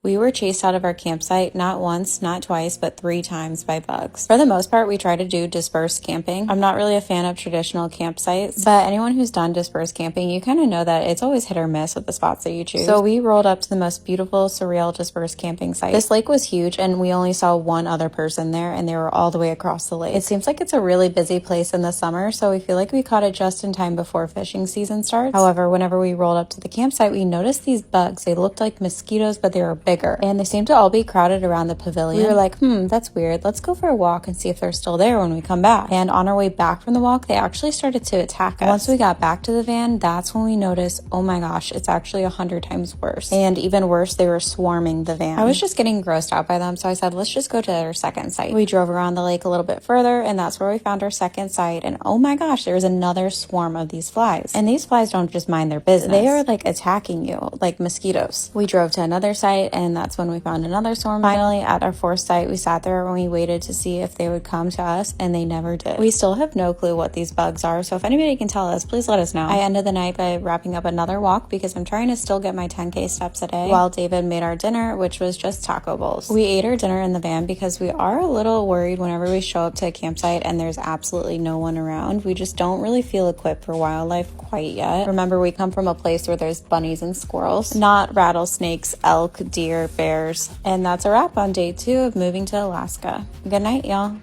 We were chased out of our campsite not once, not twice, but 3 times by bugs. For the most part, we try to do dispersed camping. I'm not really a fan of traditional campsites, but anyone who's done dispersed camping, you kind of know that it's always hit or miss with the spots that you choose. So we rolled up to the most beautiful, surreal dispersed camping site. This lake was huge, and we only saw one other person there, and they were all the way across the lake. It seems like it's a really busy place in the summer, so we feel like we caught it just in time before fishing season starts. However, whenever we rolled up to the campsite, we noticed these bugs. They looked like mosquitoes, but they were bigger, and they seemed to all be crowded around the pavilion. We were like, that's weird. Let's go for a walk and see if they're still there when we come back. And on our way back from the walk, they actually started to attack us. Once we got back to the van, that's when we noticed, oh my gosh, it's actually 100 times worse. And even worse, they were swarming the van. I was just getting grossed out by them, so I said, let's just go to our second site. We drove around the lake a little bit further, and that's where we found our second site. And oh my gosh, there was another swarm of these flies. And these flies don't just mind their business. They are like attacking you like mosquitoes. We drove to another site, and that's when we found another swarm. Finally, at our fourth site, we sat there and we waited to see if they would come to us, and they never did. We still have no clue what these bugs are, so if anybody can tell us, please let us know. I ended the night by wrapping up another walk because I'm trying to still get my 10K steps a day, while David made our dinner, which was just taco bowls. We ate our dinner in the van because we are a little worried whenever we show up to a campsite and there's absolutely no one around. We just don't really feel equipped for wildlife quite yet. Remember, we come from a place where there's bunnies and squirrels, not rattlesnakes, elk, deer, bears. And that's a wrap on day 2 of moving to Alaska. Good night, y'all.